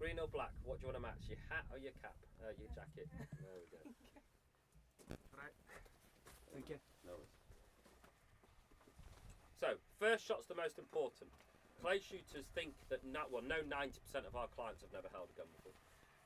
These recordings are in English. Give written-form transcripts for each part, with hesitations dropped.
3-0 black. What do you want to match? Your hat or your cap? Your jacket. There we go. Right. Thank you. No worries. So, first shot's the most important. Clay shooters think that, no 90% of our clients have never held a gun before.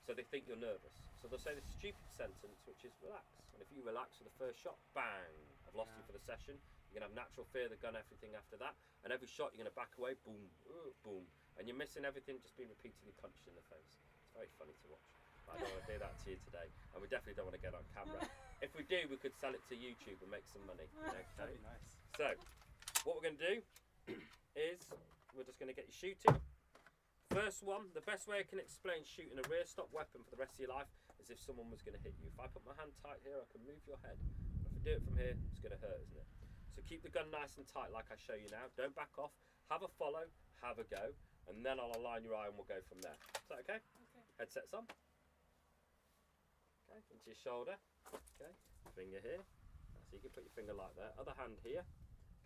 So they think you're nervous. So they'll say this stupid sentence, which is relax. And if you relax for the first shot, bang, I've lost you for the session. You're going to have natural fear of the gun, everything after that. And every shot, you're going to back away, boom, boom. And you're missing everything, just being repeatedly punched in the face. It's very funny to watch. But I don't want to do that to you today. And we definitely don't want to get on camera. If we do, we could sell it to YouTube and make some money. That'd be nice. So, what we're going to do is we're just going to get you shooting. First one, the best way I can explain shooting a rear stop weapon for the rest of your life is if someone was going to hit you. If I put my hand tight here, I can move your head. If I do it from here, it's going to hurt, isn't it? So keep the gun nice and tight like I show you now. Don't back off. Have a follow, have a go, and then I'll align your eye and we'll go from there. Is that okay? Okay. Headset's on. Okay, into your shoulder. Okay, finger here. So you can put your finger like that. Other hand here.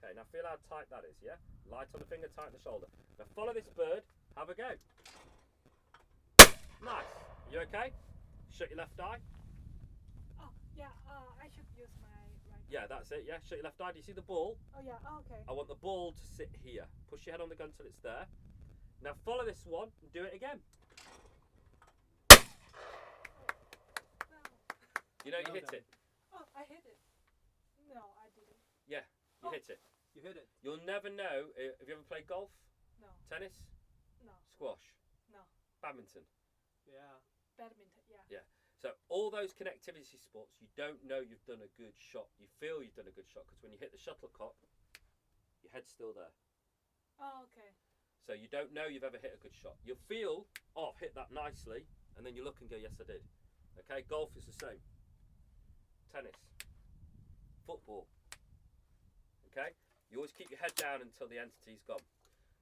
Okay, now feel how tight that is, yeah? Light on the finger, tight on the shoulder. Now follow this bird, have a go. Nice. You okay? Shut your left eye. Oh, yeah, I should use my right. Yeah, that's it, yeah. Shut your left eye. Do you see the ball? Oh, yeah, okay. I want the ball to sit here. Push your head on the gun till it's there. Now follow this one and do it again. No. You know you Well hit done. it. Oh, I hit it. No, I didn't. Yeah, you Oh. hit it. You hit it. You'll never know. Have you ever played golf? No, Tennis? no, Squash? no. Badminton? Yeah. Badminton, yeah. So all those connectivity sports, you don't know you've done a good shot. You feel you've done a good shot because when you hit the shuttlecock, your head's still there. Oh, okay. So you don't know you've ever hit a good shot. You'll feel, oh, I've hit that nicely, and then you look and go, yes, I did. Okay, golf is the same. Tennis. Football. Okay, you always keep your head down until the entity's gone.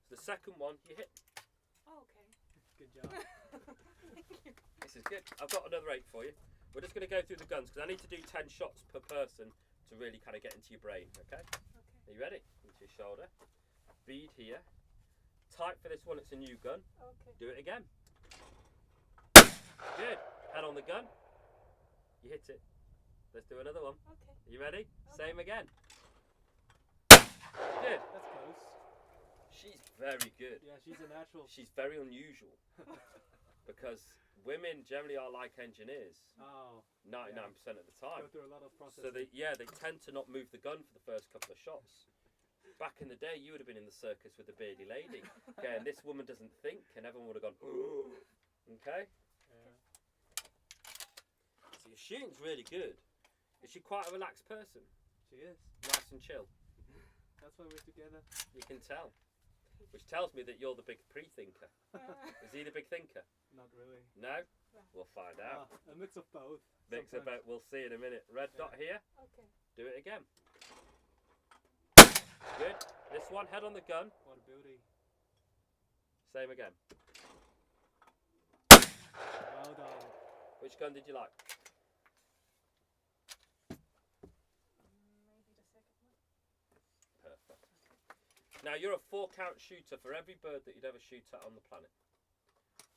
So the second one, you hit. Oh, okay. Good job. Thank you. This is good. I've got another 8 for you. We're just going to go through the guns because I need to do 10 shots per person to really kind of get into your brain, okay? Okay. Are you ready? Into your shoulder. Bead here. Tight for this one, it's a new gun. Okay. Do it again. Good. Head on the gun. You hit it. Let's do another one. Okay. Are you ready? Okay. Same again. Good. That's close. She's very good. Yeah, she's a natural. She's very unusual because women generally are like engineers Oh. 99% of the time. Go through a lot of processes. So they tend to not move the gun for the first couple of shots. Back in the day, you would have been in the circus with the beardy lady. Okay, and this woman doesn't think, and everyone would have gone, ooh. Okay? Yeah. So your shooting's really good. Is she quite a relaxed person? She is. Nice and chill? That's why we're together. You can tell. Which tells me that you're the big pre-thinker. Is he the big thinker? Not really. No? No. We'll find out. A mix of both. Mix sometimes. about, we'll see in a minute. Red dot here. Okay. Do it again. Good. This one, head on the gun. What a beauty. Same again. Well done. Which gun did you like? Maybe the second one. Perfect. Now you're a 4-count shooter for every bird that you'd ever shoot at on the planet.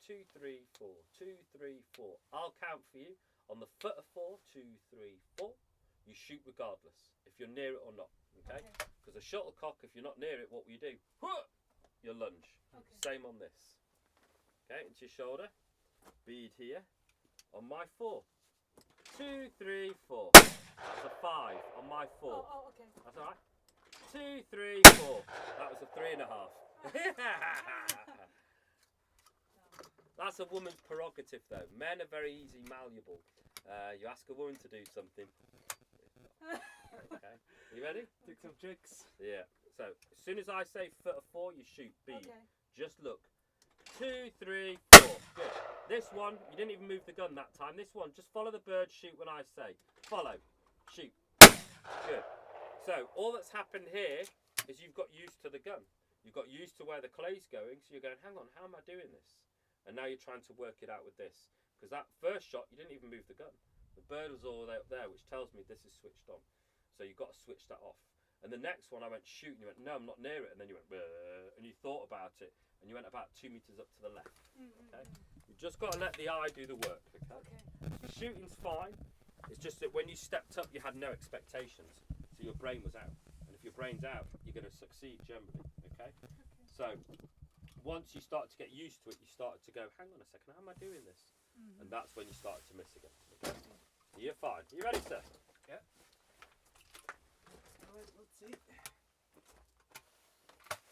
2, 3, 4. 2, 3, 4. I'll count for you. On the foot of 4, 2, 3, 4. You shoot regardless, if you're near it or not. Okay? Because a shuttlecock, if you're not near it, what will you do? You lunge. Okay. Same on this. Okay, into your shoulder. Bead here. On my 4. 2, 3, 4. That's a 5 on my 4. Oh, okay. That's alright. 2, 3, 4. That was a 3.5. That's a woman's prerogative though. Men are very easy malleable. You ask a woman to do something. Okay. You ready? Take some tricks. Yeah. So as soon as I say foot of 4, you shoot. Bead. Okay. Just look. 2, 3, 4. Good. This one, you didn't even move the gun that time. This one, just follow the bird, shoot when I say. Follow. Shoot. Good. So all that's happened here is you've got used to the gun. You've got used to where the clay's going, so you're going, hang on, how am I doing this? And now you're trying to work it out with this. Because that first shot, you didn't even move the gun. The bird was all the way up there, which tells me this is switched on. So you've got to switch that off. And the next one, I went shoot, and you went, no, I'm not near it. And then you went, and you thought about it, and you went about 2 meters up to the left. Okay? You You've just got to let the eye do the work, okay? Okay. Shooting's fine. It's just that when you stepped up, you had no expectations, so your brain was out. And if your brain's out, you're going to succeed generally, okay? So once you start to get used to it, you start to go, hang on a second, how am I doing this? And that's when you start to miss again. Okay? You're fine. You ready, sir? Yeah. Alright, let's see.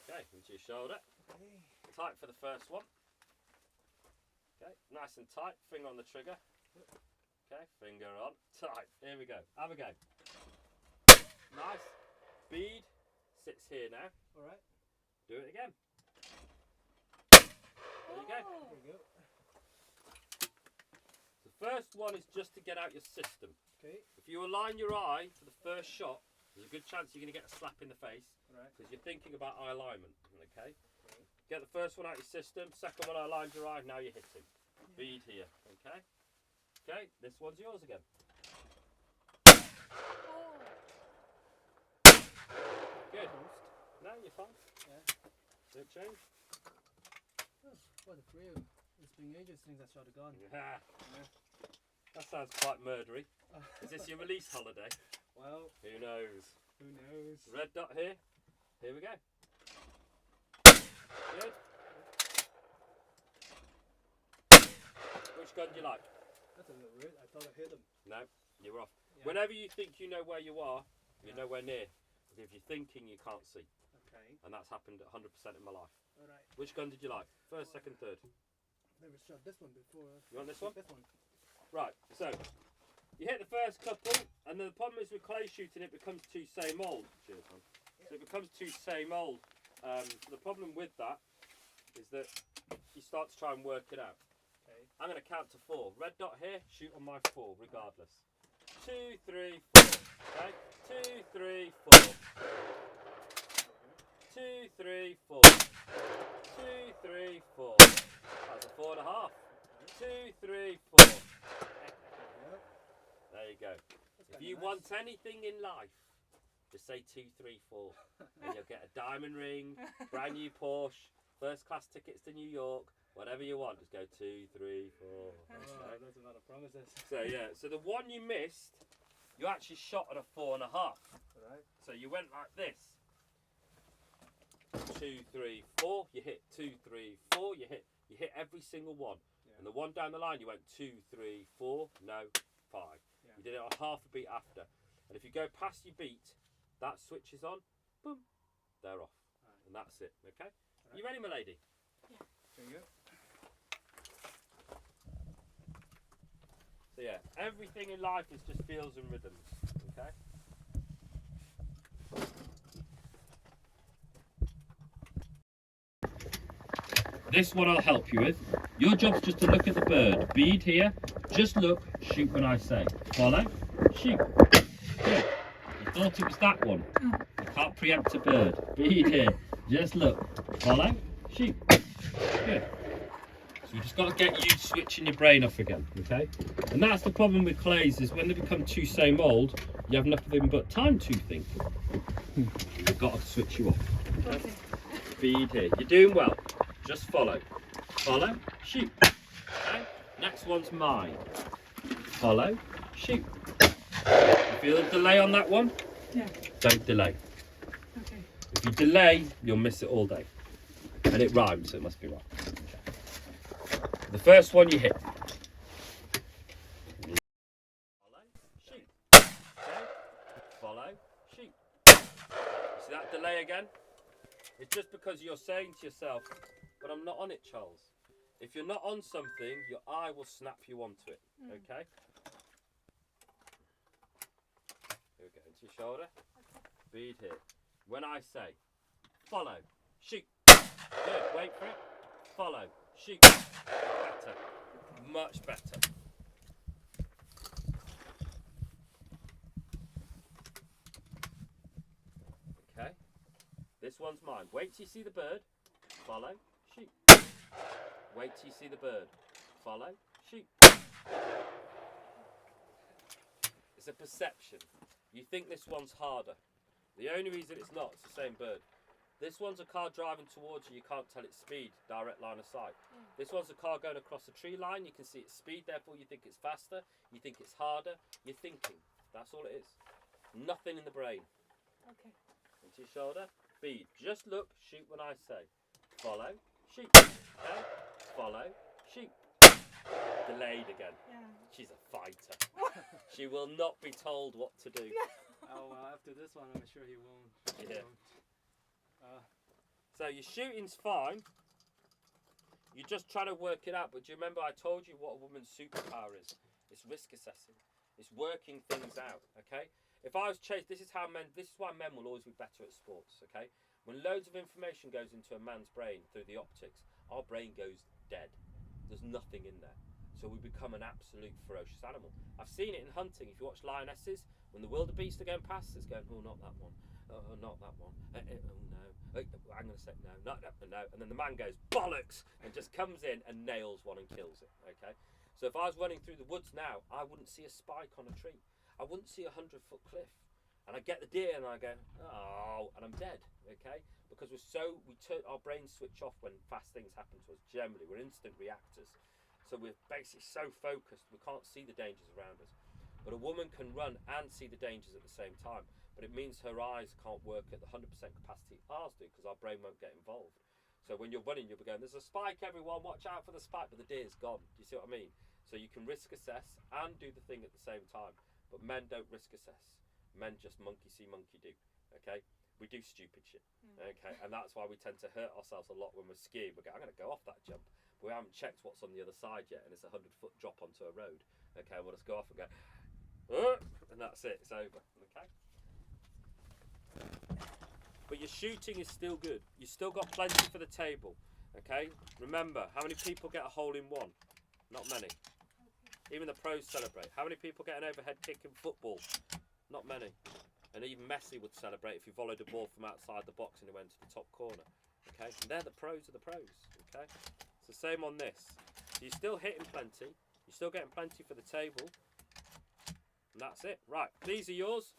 Okay, into your shoulder. Okay. Tight for the first one. Okay, nice and tight. Finger on the trigger. Okay, finger on. Tight. Here we go. Have a go. Nice. Bead sits here now. Alright. Do it again. There you go. Oh. There we go. The first one is just to get out your system. Okay. If you align your eye for the first shot, there's a good chance you're going to get a slap in the face Alright. because you're thinking about eye alignment. Okay. Get the first one out your system. Second one, I aligned your eye. Now you're hitting. Bead here. Okay. Okay. This one's yours again. Oh. Good. No, you're fine. Yeah. Did it change? Oh, what a thrill. It's been ages since I shot a gun. Yeah. That sounds quite murdery. Is this your release holiday? Well, Who knows? who knows? Red dot here. Here we go. Good. Which gun do you like? That's a little weird. I thought I hit him. No, you're off. Yeah. Whenever you think you know where you are, you're Yeah. nowhere near. Because if you're thinking, you can't see. Okay. And that's happened 100% in my life. Alright. Which gun did you like? First, second, third? Never shot this one before. You want this one? This one. Right, so you hit the first couple, and then the problem is with clay shooting, it becomes too same old. Cheers, man. So it becomes too same old. The problem with that is that you start to try and work it out. Okay. I'm going to count to 4. Red dot here, shoot on my 4, regardless. 2, 3, 4. Okay? 2, 3, 4. 2, 3, 4. 2, 3, 4. That's a 4.5. 2, 3, 4. Yep. There you go. That's If kinda you nice. want anything in life, just say 2, 3, 4. And you'll get a diamond ring, brand new Porsche, first class tickets to New York, whatever you want. Just go 2, 3, 4. Oh, Okay. that's a lot of promises. So yeah, so the one you missed, you actually shot at a 4.5. Alright. So you went like this. 2, 3, 4. You hit 2, 3, 4. You hit every single one. Yeah. And the one down the line, you went 2, 3, 4. No, 5. Yeah. You did it on half a beat after. And if you go past your beat, that switches on. Boom. They're off. Alright. And that's it. Okay. Alright. You ready, my lady? There you go. So yeah, everything in life is just feels and rhythms. Okay. This one I'll help you with. Your job's just to look at the bird. Bead here. Just look. Shoot when I say. Follow. Shoot. Good. You thought it was that one. You can't preempt a bird. Bead here. Just look. Follow. Shoot. Good. So you just got to get you switching your brain off again. Okay. And that's the problem with clays is when they become too same old, you have nothing but time to think. You've got to switch you off. Okay. Bead here. You're doing well. Just follow. Follow, shoot. Okay? Next one's mine. Follow, shoot. You feel the delay on that one? Yeah. Don't delay. Okay. If you delay, you'll miss it all day. And it rhymes, so it must be right. Okay. The first one you hit. Follow, shoot. Okay? Follow, shoot. You see that delay again? It's just because you're saying to yourself, but I'm not on it, Charles. If you're not on something, your eye will snap you onto it. Okay? Here we go, into your shoulder. Bead here. When I say, follow, shoot. Good, wait for it. Follow, shoot. Better. Much better. Okay? This one's mine. Wait till you see the bird. Follow, shoot. Wait till you see the bird. Follow, shoot. It's a perception. You think this one's harder. The only reason it's not, it's the same bird. This one's a car driving towards you. You can't tell its speed, direct line of sight. Mm. This one's a car going across a tree line. You can see its speed, therefore you think it's faster. You think it's harder. You're thinking. That's all it is. Nothing in the brain. Okay. Into your shoulder. Speed. Just look. Shoot when I say. Follow. Shoot. Okay? Follow. Shoot. Delayed again. Yeah. She's a fighter. She will not be told what to do. Oh, well, after this one, I'm sure he won't. He Yeah. won't. So your shooting's fine. You're just trying to work it out. But do you remember I told you what a woman's superpower is? It's risk assessing. It's working things out. Okay. If I was chased, this is why men will always be better at sports. Okay. When loads of information goes into a man's brain through the optics, our brain goes dead. There's nothing in there. So we become an absolute ferocious animal. I've seen it in hunting. If you watch lionesses, when the wildebeest are going past, it's going, oh, not that one. Oh, not that one. Oh, no. I'm going to say no, no. And then the man goes, bollocks, and just comes in and nails one and kills it. Okay? So if I was running through the woods now, I wouldn't see a spike on a tree. I wouldn't see a 100-foot cliff. And I get the deer and I go, oh, and I'm dead. Okay? Because our brains switch off when fast things happen to us. Generally, we're instant reactors. So we're basically so focused, we can't see the dangers around us. But a woman can run and see the dangers at the same time. But it means her eyes can't work at the 100% capacity ours do, because our brain won't get involved. So when you're running, you'll be going, there's a spike, everyone, watch out for the spike, but the deer's gone. Do you see what I mean? So you can risk assess and do the thing at the same time. But men don't risk assess. Men just monkey see, monkey do. Okay? We do stupid shit. Okay? And that's why we tend to hurt ourselves a lot when we're skiing. We go, I'm going to go off that jump. But we haven't checked what's on the other side yet, and it's a 100-foot drop onto a road. Okay? We'll just go off and go, and that's it. It's over. Okay? But your shooting is still good. You've still got plenty for the table. Okay? Remember, how many people get a hole in one? Not many. Even the pros celebrate. How many people get an overhead kick in football? Not many. And even Messi would celebrate if he volleyed a ball from outside the box and it went to the top corner. Okay? And they're the pros of the pros. Okay? It's the same on this. So you're still hitting plenty. You're still getting plenty for the table. And that's it. Right. These are yours.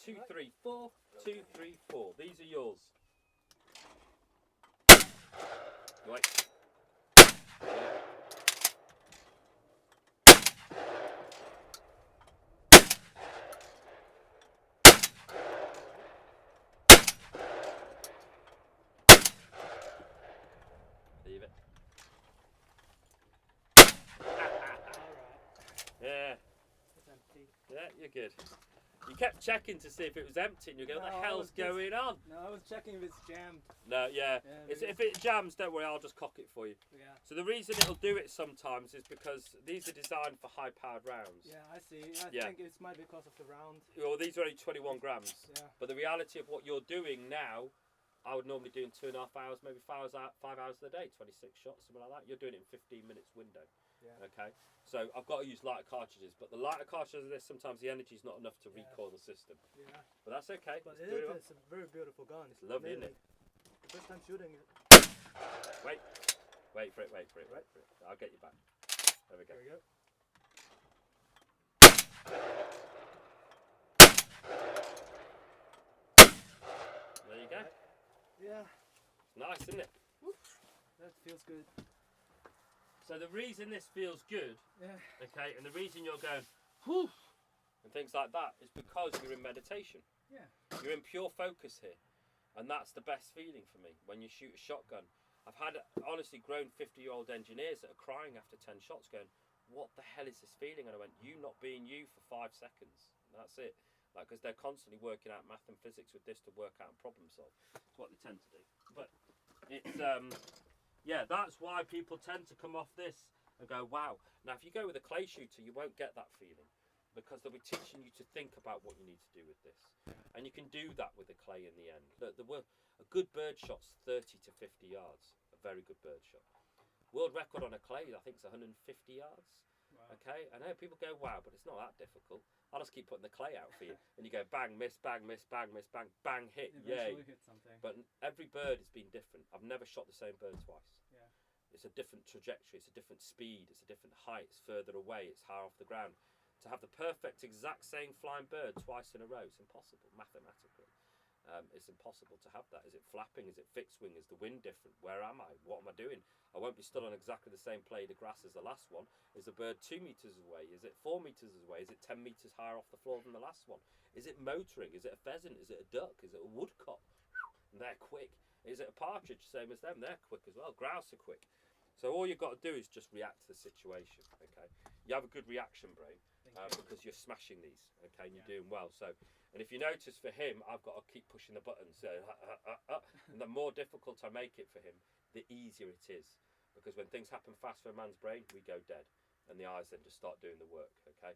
2, 3, 4. 2, 3, 4. These are yours. Wait. Leave it. Yeah. It's empty. Yeah, you're good. You kept checking to see if it was empty, and you go, "What the hell's going on?" No, I was checking if it's jammed. No, yeah. If it jams, don't worry, I'll just cock it for you. Yeah. So the reason it'll do it sometimes is because these are designed for high-powered rounds. Yeah, I see. I Yeah. think it might be because of the round. Well, these are only 21 grams. Yeah. But the reality of what you're doing now, I would normally do in 2.5 hours, maybe 5 hours of the day, 26 shots, something like that. You're doing it in 15 minutes window. Yeah. Okay. So I've got to use lighter cartridges, but the lighter cartridges of this, sometimes the energy is not enough to recoil the system. Yeah. But that's okay. But Let's do it. it's a very beautiful gun. It's lovely, isn't it? The first time shooting it. Wait for it. I'll get you back. There we go. There we go. There you go. Yeah. It's nice, isn't it? That feels good. So the reason this feels good, Yeah. okay, and the reason you're going, whew, and things like that is because you're in meditation. Yeah. You're in pure focus here. And that's the best feeling for me when you shoot a shotgun. I've had, honestly, grown 50-year-old engineers that are crying after 10 shots going, what the hell is this feeling? And I went, you not being you for 5 seconds. And that's it. Like, because they're constantly working out math and physics with this to work out and problem solve. That's what they tend to do. But it's, yeah, that's why people tend to come off this and go, wow. Now, if you go with a clay shooter, you won't get that feeling, because they'll be teaching you to think about what you need to do with this. And you can do that with the clay in the end. A good bird shot's 30 to 50 yards. A very good bird shot. World record on a clay, I think, is 150 yards. Wow. Okay? I know people go, wow, but it's not that difficult. I'll just keep putting the clay out for you. And you go bang, miss, bang, miss, bang, miss, bang, bang, hit, yay. Hit something. But every bird has been different. I've never shot the same bird twice. Yeah. It's a different trajectory, it's a different speed, it's a different height, it's further away, it's higher off the ground. To have the perfect exact same flying bird twice in a row, it's impossible mathematically. It's impossible to have that. Is it flapping? Is it fixed wing? Is the wind different? Where am I? What am I doing? I won't be stood on exactly the same blade of grass as the last one. Is the bird 2 meters away? Is it 4 meters away? Is it 10 meters higher off the floor than the last one? Is it motoring? Is it a pheasant? Is it a duck? Is it a woodcock? And they're quick. Is it a partridge? Same as them. They're quick as well. Grouse are quick. So all you've got to do is just react to the situation. Okay. You have a good reaction brain because you're smashing these. Okay, and you're doing well. So, and if you notice for him, I've got to keep pushing the buttons. So, and the more difficult I make it for him, the easier it is. Because when things happen fast for a man's brain, we go dead, and the eyes then just start doing the work. Okay.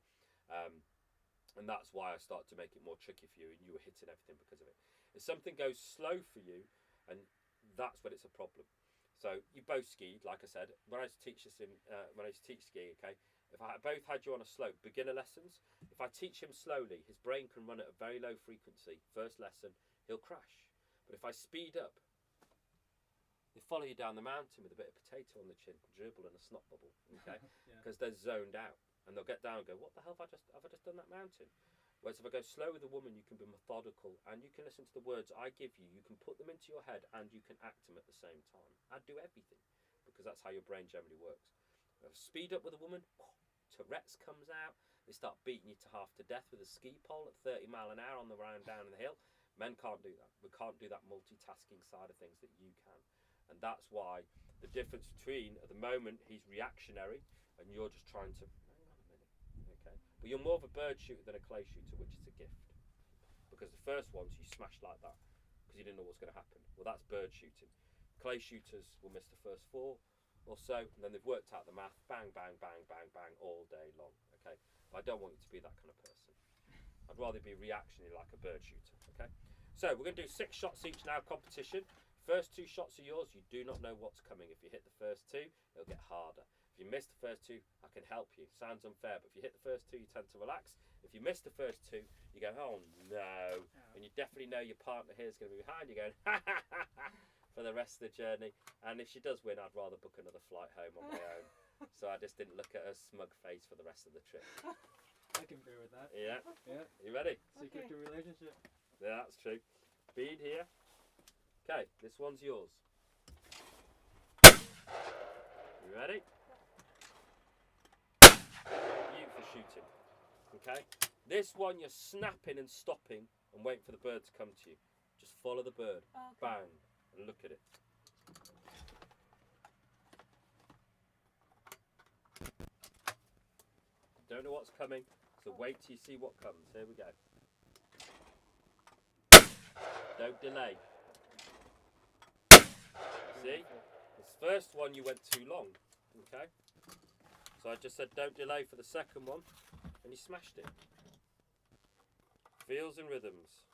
And that's why I start to make it more tricky for you, and you were hitting everything because of it. If something goes slow for you, and that's when it's a problem. So you both skied, like I said. When I used to teach this when I used to teach skiing, okay. If I both had you on a slope, beginner lessons. If I teach him slowly, his brain can run at a very low frequency. First lesson, he'll crash. But if I speed up, they follow you down the mountain with a bit of potato on the chin, dribble and a snot bubble, okay? Because they're zoned out, and they'll get down and go, "What the hell have I just done that mountain?" Whereas if I go slow with a woman, you can be methodical and you can listen to the words I give you. You can put them into your head and you can act them at the same time. I do everything because that's how your brain generally works. Speed up with a woman, Tourette's comes out. They start beating you to half to death with a ski pole at 30 mile an hour on the round down the hill. Men can't do that. We can't do that multitasking side of things that you can. And that's why the difference between, at the moment, he's reactionary and you're just trying to, hang on a minute, okay? But you're more of a bird shooter than a clay shooter, which is a gift. Because the first ones you smashed like that because you didn't know what was going to happen. Well, that's bird shooting. Clay shooters will miss the first 4 or so, and then they've worked out the math, bang, bang, bang, bang, bang, all day long, okay? But I don't want you to be that kind of person. I'd rather be reactionary like a bird shooter, okay? So we're going to do 6 shots each now, competition. First 2 shots are yours. You do not know what's coming. If you hit the first 2, it'll get harder. If you miss the first 2, I can help you. Sounds unfair, but if you hit the first 2, you tend to relax. If you miss the first 2, you go, oh no. And you definitely know your partner here is going to be behind you going, ha ha ha ha, for the rest of the journey. And if she does win, I'd rather book another flight home on my own. So I just didn't look at her smug face for the rest of the trip. I can bear with that. Yeah. Yeah. You ready? Secret to relationship. Yeah, that's true. Bead here. Okay, this one's yours. You ready? Beautiful shooting. Okay? This one you're snapping and stopping and waiting for the bird to come to you. Just follow the bird. Okay. Bang. And look at it. Don't know what's coming, so wait till you see what comes. Here we go. Don't delay. See? This first one you went too long. Okay? So I just said don't delay for the second one, and you smashed it. Feels and rhythms.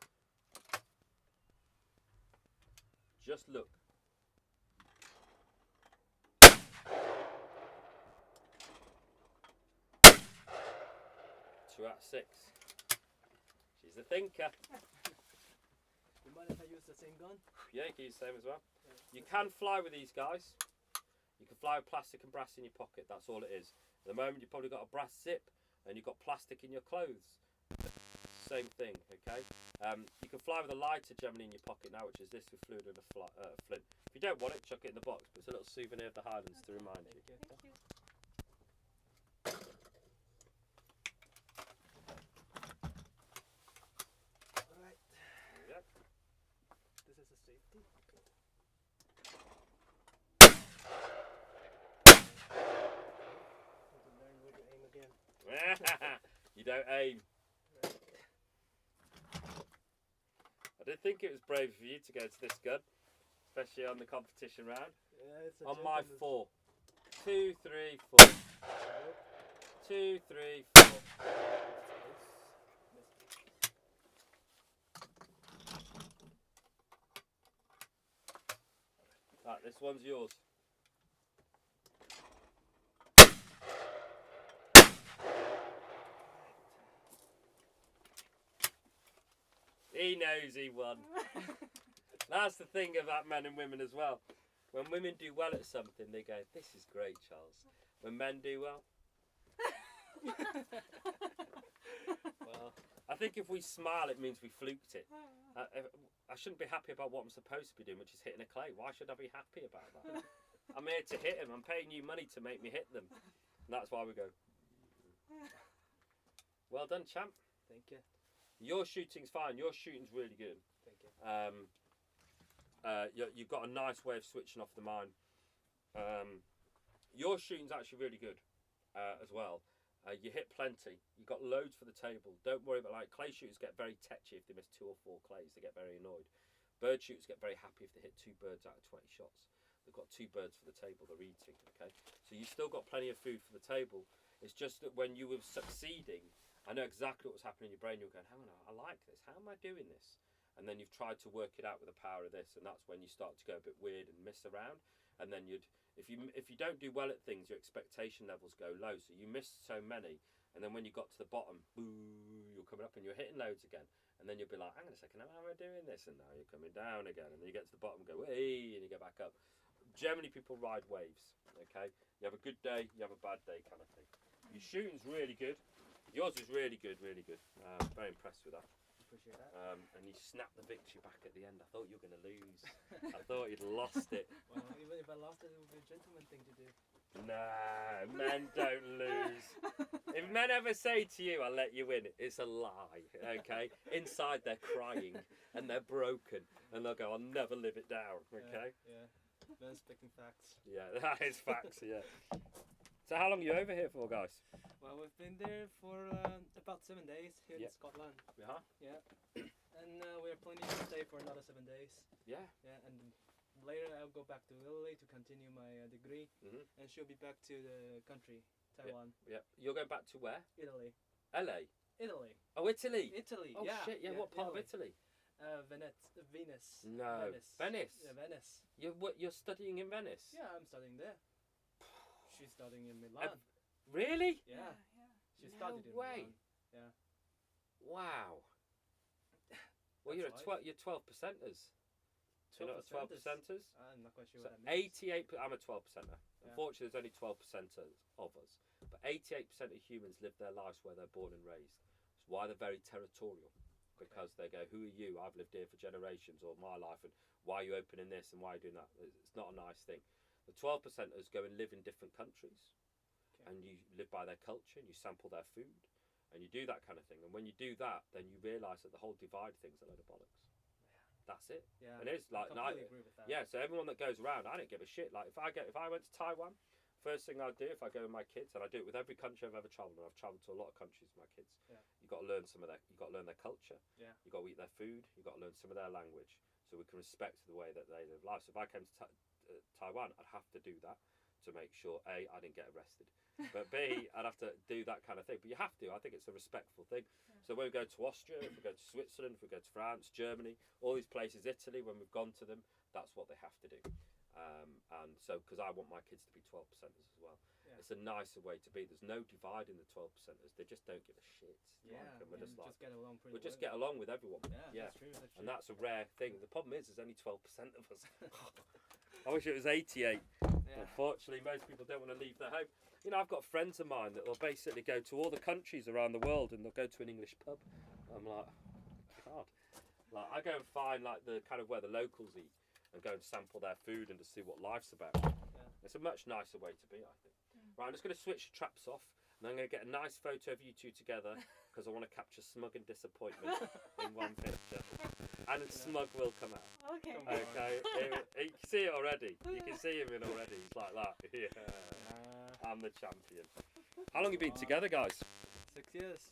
Just look. 2 out of 6. She's a thinker. You mind if I use the same gun? Yeah, you can use the same as well. You can fly with these guys. You can fly with plastic and brass in your pocket. That's all it is. At the moment, you've probably got a brass zip and you've got plastic in your clothes. Same thing, okay? You can fly with a lighter generally in your pocket now, which is this with fluid and a flint. If you don't want it, chuck it in the box. But it's a little souvenir of the Highlands to remind you. Thank you. Alright. Yep. This is a safety. Need to learn where to aim again. You don't aim. I didn't think it was brave of you to go to this gun, especially on the competition round. Yeah, it's a On my gentleman's- 4. 2, 3, 4. 2, 3, 4. Right, this one's yours. He knows he won. That's the thing about men and women as well. When women do well at something, they go, this is great, Charles. When men do well, Well, I think if we smile, it means we fluked it. I shouldn't be happy about what I'm supposed to be doing, which is hitting a clay. Why should I be happy about that? I'm here to hit them. I'm paying you money to make me hit them. And that's why we go. Well done, champ. Thank you. Your shooting's fine. Your shooting's really good. Thank you. You've got a nice way of switching off the mind. Your shooting's actually really good as well. You hit plenty. You've got loads for the table. Don't worry about, like, clay shooters get very tetchy if they miss 2 or 4 clays. They get very annoyed. Bird shooters get very happy if they hit 2 birds out of 20 shots. They've got 2 birds for the table. They're eating. Okay, so you've still got plenty of food for the table. It's just that when you were succeeding, I know exactly what was happening in your brain. You're going, hang on, I like this. How am I doing this? And then you've tried to work it out with the power of this, and that's when you start to go a bit weird and miss around. And then if you don't do well at things, your expectation levels go low. So you missed so many, and then when you got to the bottom, boo, you're coming up and you're hitting loads again. And then you'll be like, hang on a second, how am I doing this? And now you're coming down again, and then you get to the bottom and go, hey, and you go back up. Generally, people ride waves. Okay, you have a good day, you have a bad day, kind of thing. Your shooting's really good. Yours is really good, really good. Very impressed with that. Appreciate that. And you snapped the victory back at the end. I thought you were going to lose. I thought you'd lost it. Well, even if I lost it, it would be a gentleman thing to do. Nah, men don't lose. If men ever say to you, I'll let you win, it's a lie, okay? Inside they're crying and they're broken and they'll go, I'll never live it down, okay? Yeah. Men speaking facts. Yeah, that is facts, yeah. So how long are you over here for, guys? Well, we've been there for about 7 days here in Scotland. Yeah. Yeah. And we're planning to stay for another 7 days. Yeah. Yeah, and later I'll go back to Italy to continue my degree, and she'll be back to the country, Taiwan. Yeah. You're going back to where? Italy. LA? Italy. Oh, Italy? Italy, Oh, yeah. shit, yeah. What part of Italy? Venice. No. Venice? Yeah, Venice. You're studying in Venice? Yeah, I'm studying there. She's studying in Milan. Really? Yeah. She No studied in way. Milan. Yeah. Wow. Well, That's you're 12 percenters. You're not 12 percenters? I'm not quite sure So what that means. 88. I'm a 12 percenter. Yeah. Unfortunately, there's only 12 percenters of us, but 88% of humans live their lives where they're born and raised. That's why they're very territorial, because they go, "Who are you? I've lived here for generations, or my life, and why are you opening this and why are you doing that?" It's not a nice thing. The 12 percenters go and live in different countries, and you live by their culture, and you sample their food, and you do that kind of thing. And when you do that, then you realise that the whole divide thing's a load of bollocks. That's it. Yeah. And it's like, I completely agree with that. yeah. So everyone that goes around, I don't give a shit. Like if I went to Taiwan, first thing I'd do if I go with my kids, and I do it with every country I've ever travelled, and I've travelled to a lot of countries with my kids. Yeah. You got to learn some of their. You got to learn their culture. Yeah. You got to eat their food. You got to learn some of their language, so we can respect the way that they live life. So if I came to Taiwan, I'd have to do that to make sure A, I didn't get arrested, but B, I'd have to do that kind of thing. But you have to. I think it's a respectful thing. Yeah. So when we go to Austria, if we go to Switzerland, if we go to France, Germany, all these places, Italy, when we've gone to them, that's what they have to do. And so, because I want my kids to be 12 percenters as well. Yeah. It's a nicer way to be. There's no divide in the 12 percenters. They just don't give a shit. Yeah. Like, and we're just like, get along pretty we just well. get along with everyone. Yeah, that's true. That's true. And that's a rare thing. The problem is, there's only 12% of us. I wish it was 88. Yeah. Unfortunately, most people don't want to leave their home. You know, I've got friends of mine that will basically go to all the countries around the world, and they'll go to an English pub. I'm like, God. Like, I go and find like the kind of where the locals eat, and go and sample their food and to see what life's about. Yeah. It's a much nicer way to be, I think. Right, I'm just going to switch the traps off, and I'm going to get a nice photo of you two together, because I want to capture smug and disappointment in one picture. And smug will come out. Okay. Come on. Okay, you can see it already. You can see him in already. He's like that. Yeah, I'm the champion. How long have you been together, guys? 6 years.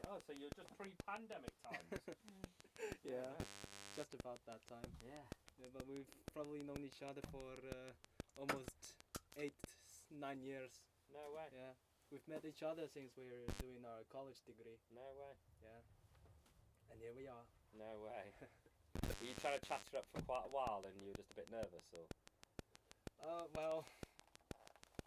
Oh, so you're just pre-pandemic times. Yeah. Just about that time. Yeah. Yeah, but we've probably known each other for almost 8-9 years. No way. Yeah. We've met each other since we were doing our college degree. No way. Yeah. And here we are. No way. Were you trying to chat her up for quite a while, and you were just a bit nervous, or? Well,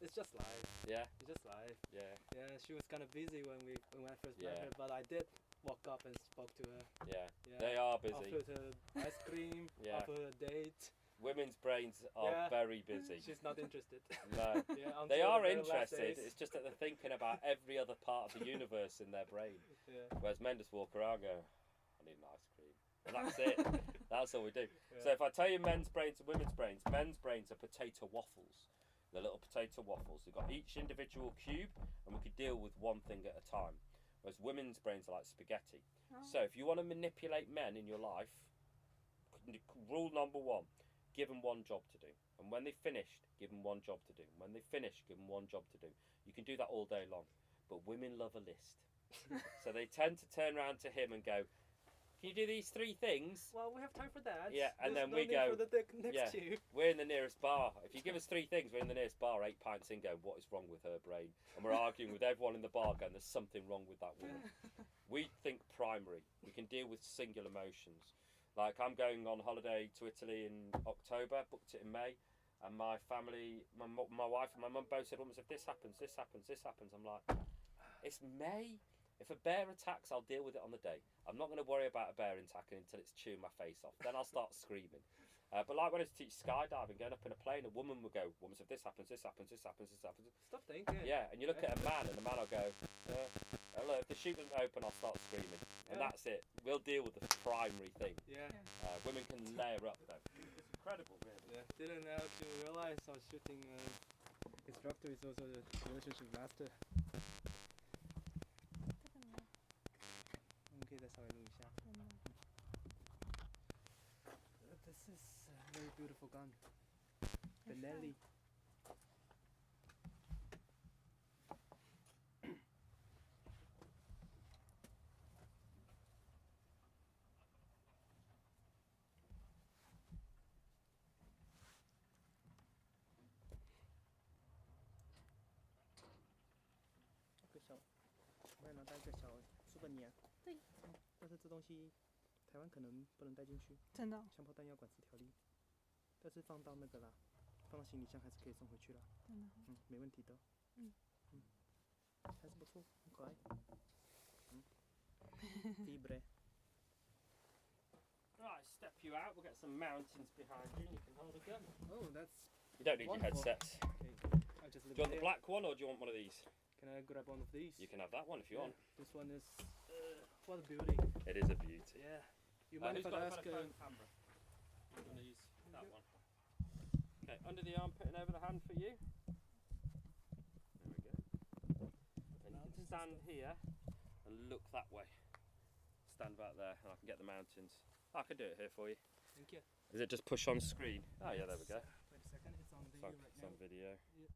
it's just life. Yeah. It's just life. Yeah. Yeah, she was kind of busy when I first met Yeah. her, but I did walk up and spoke to her. Yeah. Yeah. They are busy. Offered her ice cream. Yeah. Offered her a date. Women's brains are Yeah. very busy. She's not interested. No. Yeah, They until are the very last interested, days. it's just that they're thinking about every other part of the universe in their brain. Yeah. Whereas men just walk around and go, I need an ice cream. And that's it. That's all we do. Yeah. So if I tell you men's brains and women's brains are potato waffles. They're little potato waffles. We've got each individual cube and we could deal with one thing at a time. Whereas women's brains are like spaghetti. Oh. So if you want to manipulate men in your life, rule number one, give them one job to do. And when they've finished, give them one job to do. And when they've finished, give them one job to do. You can do that all day long. But women love a list. So they tend to turn around to him and go, can you do these 3 things? Well, we have time for that. Yeah, and There's then no we need go, for the next yeah. tube. We're in the nearest bar. If you give us 3 things, we're in the nearest bar 8 pints in going, what is wrong with her brain? And we're arguing with everyone in the bar going, there's something wrong with that woman. We think primary. We can deal with singular emotions. Like I'm going on holiday to Italy in October, booked it in May, and my family, my wife and my mum both said, if this happens, this happens, this happens. I'm like, it's May. If a bear attacks, I'll deal with it on the day. I'm not going to worry about a bear attacking until it's chewing my face off. Then I'll start screaming. But like when I was teach skydiving, going up in a plane, a woman will go, if this happens, this happens, this happens, this happens. Stop thinking. Yeah, and you look at a man, and the man will go, look, if the chute doesn't open, I'll start screaming. And Yeah. that's it. We'll deal with the primary thing. Yeah. Women can layer up, though. It's incredible, really. Yeah. Didn't actually realize I was shooting. Instructor is also the relationship master. 我们可以再稍微录一下。This is a very beautiful gun. Benelli. souvenir。对。但是这东西台湾可能不能带进去，真的哦、枪炮弹药管制条例。但是放到那个啦，放到行李箱还是可以送回去啦。真的哦、没问题的。还是不错，很可爱。Deep breath. Right, step you out. We'll get some mountains behind you, and you can hold a gun. Oh, that's. You don't need wonderful. your headsets. Okay. I'll just leave Do you want it the black one or do you want one of these? Can I grab one of these? You can have that one if you want. This one is what a beauty. It is a beauty. Yeah. You mind who's if got I a ask? better phone camera? I'm going to use that one. Okay, under the armpit and over the hand for you. There we go. And you can stand here and look that way. Stand back there and I can get the mountains. I can do it here for you. Thank you. Is it just push on screen? Oh yeah, there we go. Wait a second, it's on video right It's now. on video.